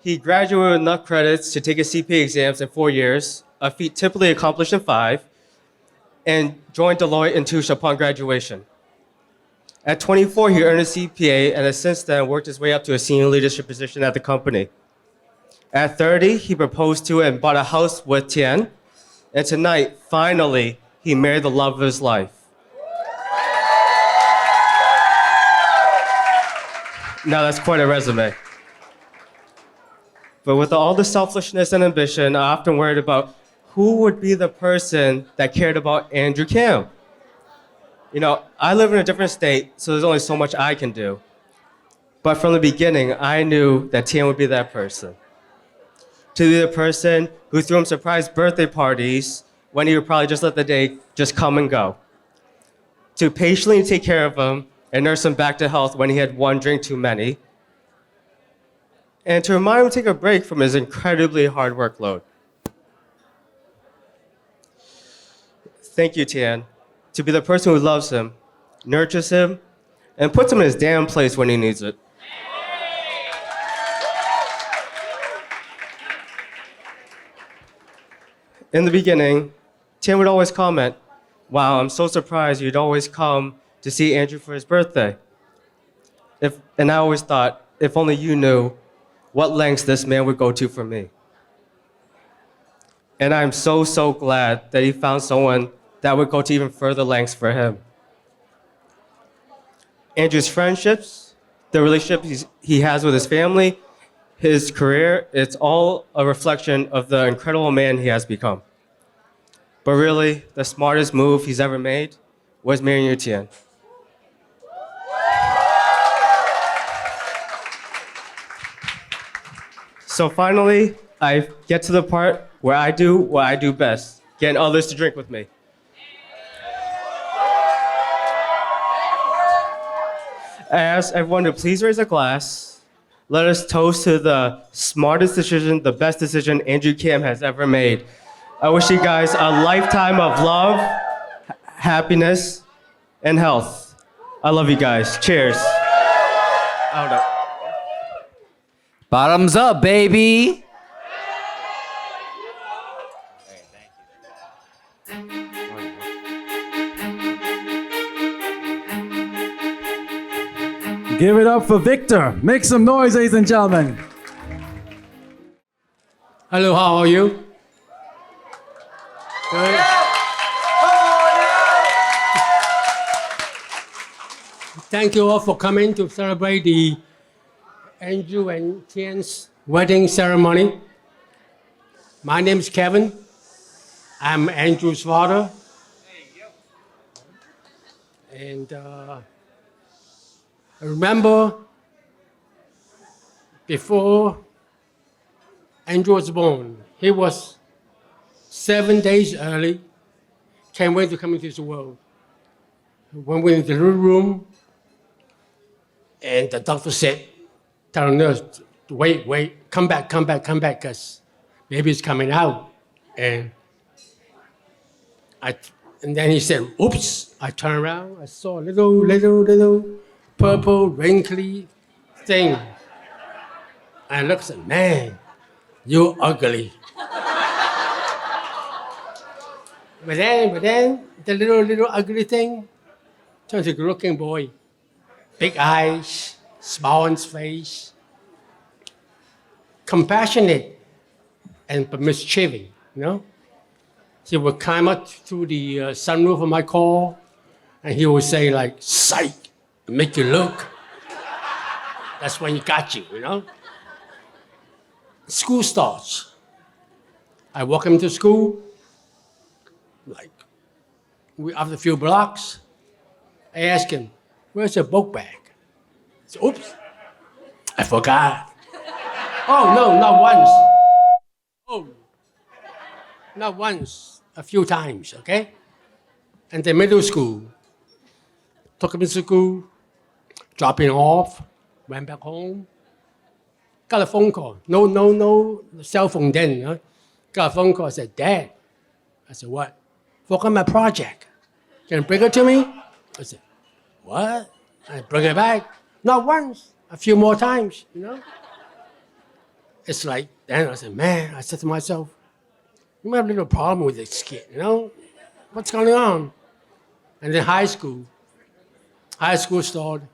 He graduated with enough credits to take his CPA exams in 4 years, a feat typically accomplished in 5, and joined Deloitte and Touche upon graduation. At 24, he earned a CPA and has since then worked his way up to a senior leadership position at the company. At 30, he proposed to and bought a house with Tian, and tonight, finally, he married the love of his life. Now that's quite a resume. But with all the selfishness and ambition, I often worried about who would be the person that cared about Andrew Cam. You know, I live in a different state, so there's only so much I can do. But from the beginning, I knew that Tian would be that person. To be the person who threw him surprise birthday parties when he would probably just let the day just come and go. To patiently take care of him and nurse him back to health when he had one drink too many. And to remind him to take a break from his incredibly hard workload. Thank you, Tian, to be the person who loves him, nurtures him, and puts him in his damn place when he needs it. In the beginning, Tian would always comment, "Wow, I'm so surprised you'd always come to see Andrew for his birthday." And I always thought, if only you knew what lengths this man would go to for me. And I'm so, so glad that he found someone that would go to even further lengths for him. Andrew's friendships, the relationships he has with his family, his career, it's all a reflection of the incredible man he has become. But really, the smartest move he's ever made was marrying you, Tian. So finally, I get to the part where I do what I do best, getting others to drink with me. I ask everyone to please raise a glass. Let us toast to the smartest decision, the best decision Andrew Cam has ever made. I wish you guys a lifetime of love, happiness, and health. I love you guys. Cheers. I don't know. Bottoms up, baby. Give it up for Victor. Make some noise, ladies and gentlemen. Hello, how are you? Good. Thank you all for coming to celebrate the Andrew and Tian's wedding ceremony. My name is Kevin. I'm Andrew's father. And I remember before Andrew was born, he was 7 days early, can't wait to come into this world. When we were in the little room, and the doctor said, tell the nurse, wait, come back, because baby's coming out. And then he said, oops. I turned around, I saw a little purple, wrinkly thing. I looked and said, man, you're ugly. But then, the little ugly thing turned to a good-looking boy. Big eyes, smile on his face, compassionate and mischievous, you know? He would climb up through the sunroof of my car, and he would say like, psych, make you look. That's when he got you, you know? School starts. I walk him to school, after a few blocks, I ask him, where's your book bag? He said, oops, I forgot. Oh, no, not once. Oh, not once, a few times, okay? And then middle school, took him to school, dropped him off, went back home, got a phone call. No cell phone then. Huh? Got a phone call, I said, Dad. I said, what? Forgot my project. Can you bring it to me? I said, what? I bring it back. Not once, a few more times, you know? It's like, then I said, man, I said to myself, you might have a little problem with this kid, you know? What's going on? And then high school started.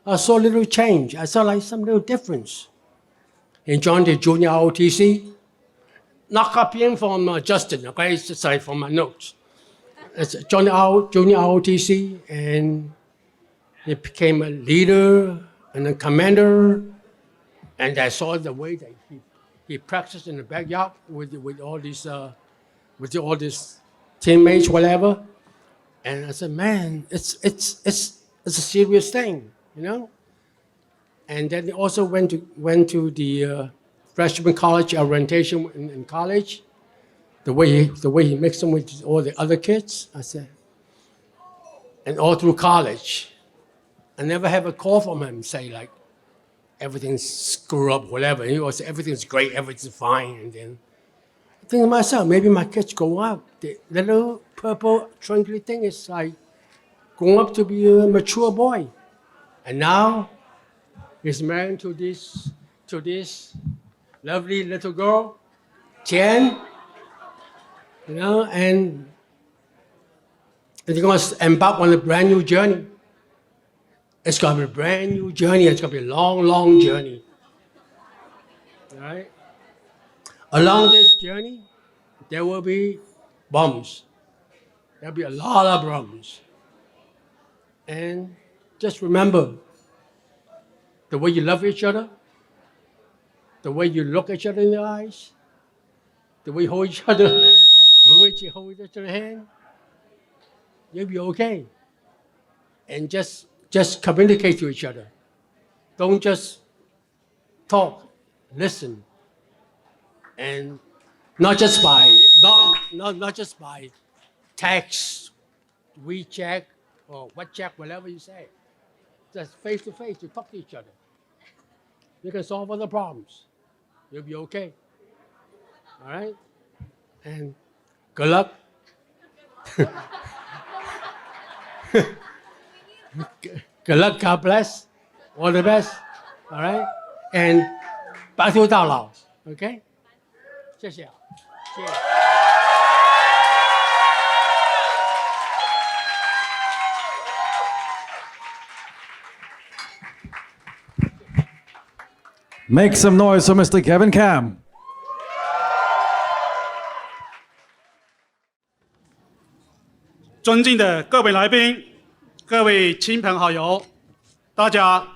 I saw a little change. I saw like some little difference. He joined the junior ROTC. Not copying from Justin, okay? It's just like from my notes. It's junior ROTC, and he became a leader and a commander. And I saw the way that he practiced in the backyard with all these teammates, whatever. And I said, man, it's a serious thing, you know. And then he also went to the freshman college orientation in college. The way he mixed them with all the other kids, I said, and all through college, I never have a call from him say like, everything's screwed up, whatever. He always say, everything's great, everything's fine. And then I think to myself, maybe my kids grow up. The little purple twinkly thing is like growing up to be a mature boy. And now he's married to this lovely little girl, Tian, you know, and he's going to embark on a brand new journey. It's going to be a brand new journey. It's going to be a long, long journey. All right? Along this journey, there will be bumps. There'll be a lot of bumps. And just remember, the way you love each other, the way you look each other in the eyes, the way you hold each other, the way you hold each other's hand, you'll be okay. And just communicate to each other. Don't just talk, listen. And not just by text, WeChat, or WhatsApp, whatever you say. Just face to face, to talk to each other. You can solve all the problems. You'll be okay. All right? And good luck. Good luck, God bless. All the best. All right? And 白头到老 okay? 谢谢。谢谢。Make some noise for Mr. Kevin Cam. 尊敬的各位来宾，各位亲朋好友，大家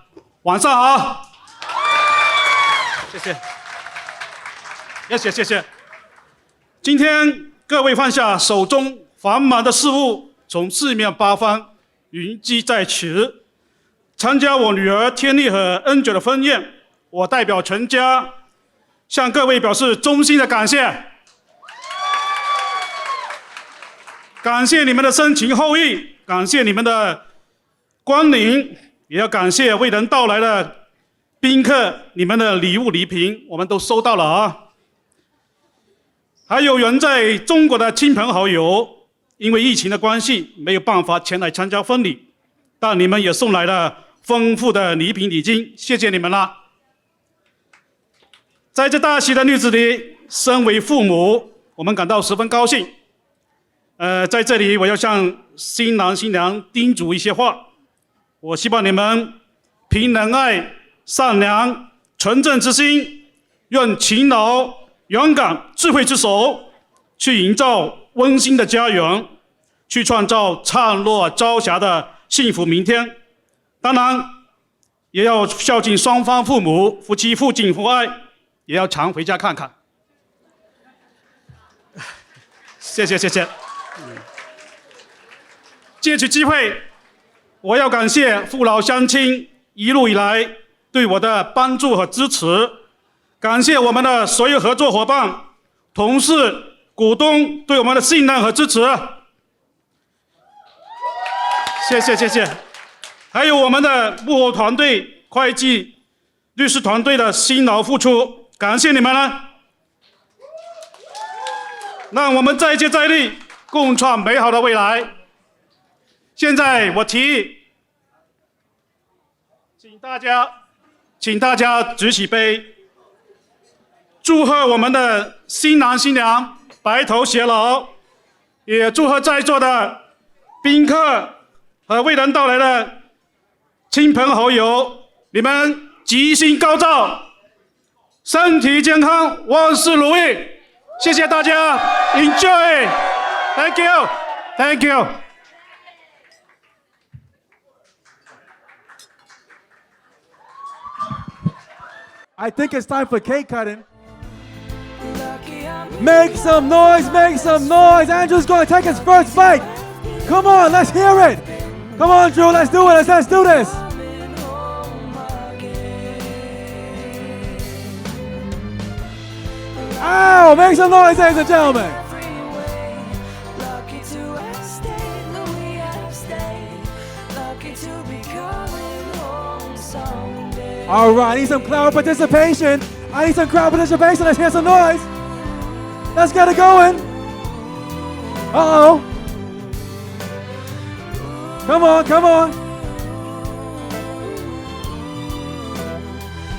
晚上好。谢谢，谢谢。今天各位放下手中繁忙的事务，从四面八方云集在此，参加我女儿天丽和恩九的婚宴，我代表全家向各位表示衷心的感谢。感谢你们的深情厚谊，感谢你们的光临，也要感谢未能到来的宾客，你们的礼物礼品我们都收到了啊。还有远在中国的亲朋好友，因为疫情的关系没有办法前来参加婚礼，但你们也送来了丰富的礼品礼金，谢谢你们了。在这大喜的日子里，身为父母，我们感到十分高兴。在这里我要向新郎新娘叮嘱一些话，我希望你们凭仁爱、善良、纯正之心，用勤劳、勇敢、智慧之手，去营造温馨的家园，去创造灿若朝霞的幸福明天。当然，也要孝敬双方父母，夫妻互敬互爱，也要常回家看看。谢谢。借此机会，我要感谢父老乡亲一路以来对我的帮助和支持，感谢我们的所有合作伙伴、同事、股东对我们的信任和支持。谢谢。还有我们的幕后团队、会计、律师团队的辛劳付出，感谢你们了。让我们再接再厉，共创美好的未来。现在我提议，请大家举起杯，祝贺我们的新郎新娘白头偕老，也祝贺在座的宾客和未能到来的亲朋好友，你们吉星高照，身体健康，万事如意。谢谢大家 ，Enjoy， Thank you。I think it's time for cake cutting. Make some noise, make some noise. Andrew's going to take his first bite. Come on, let's hear it. Come on, Drew, let's do it. Let's do this. Ow, make some noise, ladies and gentlemen. All right, I need some crowd participation. Let's hear some noise. Let's get it going. Uh-oh. Come on.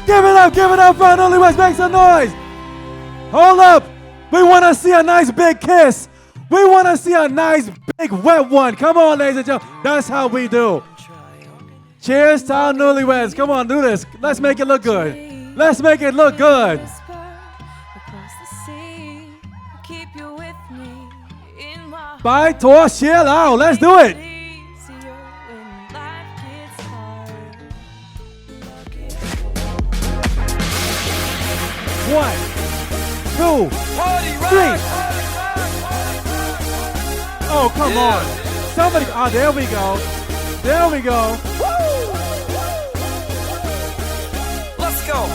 Give it up, front only West, make some noise. Hold up. We want to see a nice big kiss. We want to see a nice big wet one. Come on, ladies and gentlemen. That's how we do. Cheers to our newlyweds. Come on, do this. Let's make it look good. Bye, Tor, chill out. Let's do it. One, two, three. Oh, come on. Somebody. Oh, there we go. Let's go.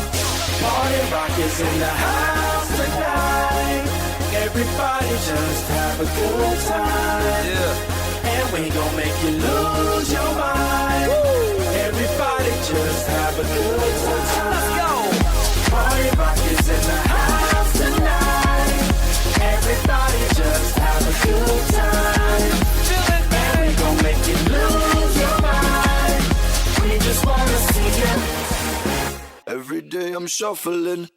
Party rock is in the house tonight. Everybody just have a good time. Yeah. And we gon' make you lose your mind. Everybody just have a good time. Let's go. Party rock is in the house tonight. Everybody just have a good time. And we gon' make you lose your mind. We just wanna see you. Every day I'm shuffling.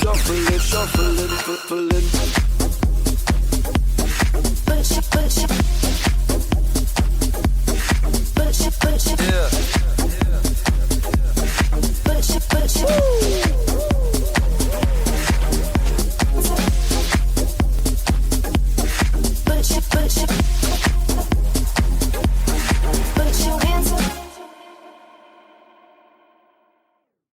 Shuffling,